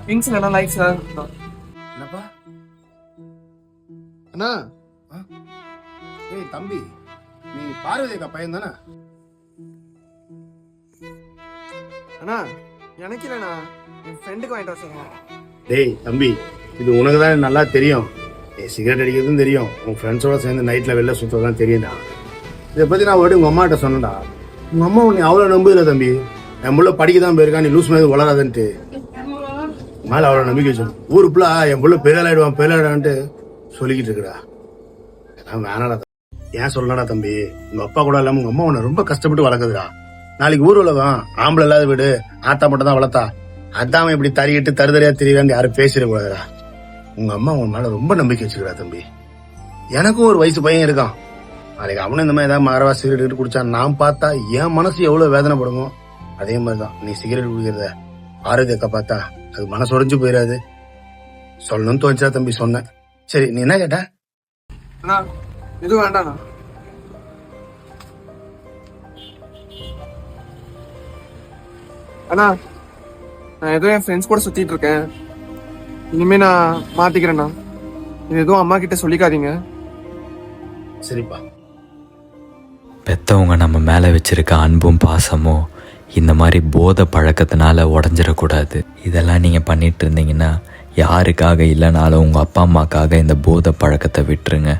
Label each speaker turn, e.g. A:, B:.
A: Wings இல்லைனா lights
B: என்னப்பா அண்ணா? ஏய் தம்பி, நீ பார்வதி அக்கா பையன் தானே?
A: அண்ணா எனக்கு இல்லைண்ணா என் ஃப்ரெண்டுக்கு வாங்கிட்டு வர சொல்லுங்க.
B: டேய் தம்பி, இது உனக்கு தான் நல்லா தெரியும். சிகரெட் அடிக்கிறதும் தெரியும், உன் ஃப்ரெண்ட்ஸோட சேர்ந்து நைட்டில் வெளில சுற்றுறதுலாம் தெரியும்டா. இதை பற்றி நான் ஒரு உங்கள் அம்மாட்ட சொன்னேன்டா. உங்கள் அம்மா உன்னை அவ்வளோ நம்புதில்ல தம்பி. என் புள்ள படிக்க தான் போயிருக்கான், நீ லூஸ் மாதிரி வளராதுன்ட்டு மேலே அவ்வளோ நம்பிக்கை வச்சு ஊரு புள்ள என் புள்ள பெரியாளாயிடுவான் பெரியாளான்ட்டு சொல்லிக்கிட்டு இருக்குடா. எல்லாம் வேணாடா. ஏன் சொல்லடா தம்பி, உங்கள் அப்பா கூட இல்லாமல் உங்கள் அம்மா உன்னை ரொம்ப கஷ்டப்பட்டு வளர்க்குதுடா. நாளைக்கு ஊர் உலகம் ஆம்பளை இல்லாத வீடு, ஆத்தா மட்டும் தான் வளர்த்தா, அதான் இப்படி தறிக்கிட்டு தருதறியா தெரியலான்னு யாரும் பேசிடக்கூடாதுடா. உங்க அம்மா உன் மேல ரொம்ப நம்பிக்கை வச்சுக்கிறா தம்பி. எனக்கும் ஒரு வயசு பையன் இருக்கான். நாளைக்கு அவனும் இந்த மாதிரி ஏதாவது மரவா சிகரெட் குடிச்சான் நான் பார்த்தா என் மனசு எவ்வளவு வேதனைப்படுமோ அதே மாதிரிதான் நீ சிகரெட் குடிக்கிறத ஆரோக்கியக்கா பார்த்தா அது மனசு உடைஞ்சு போயிடாது. சொல்லணும்னு தோணுச்சா தம்பி சொன்னேன். சரி நீ என்ன கேட்ட?
A: அண்ணா எதுவும் வேண்டாண்ணா. அண்ணா நான் ஏதோ என் ஃப்ரெண்ட்ஸ் கூட சுத்திட்டு இருக்கேன். இனிமே நான் மாத்திக்கிறேண்ணா. இது எதுவும் அம்மா கிட்ட சொல்லிக்காதீங்க.
B: சரிப்பா.
C: பெத்தவங்க நம்ம மேலே வச்சிருக்க அன்பும் பாசமும் இந்த மாதிரி போதை பழக்கத்தினால உடஞ்சிடக்கூடாது. இதெல்லாம் நீங்கள் பண்ணிட்டு இருந்தீங்கன்னா யாருக்காக இல்லைனாலும் உங்கள் அப்பா அம்மாக்காக இந்த போதை பழக்கத்தை விட்டுருங்க.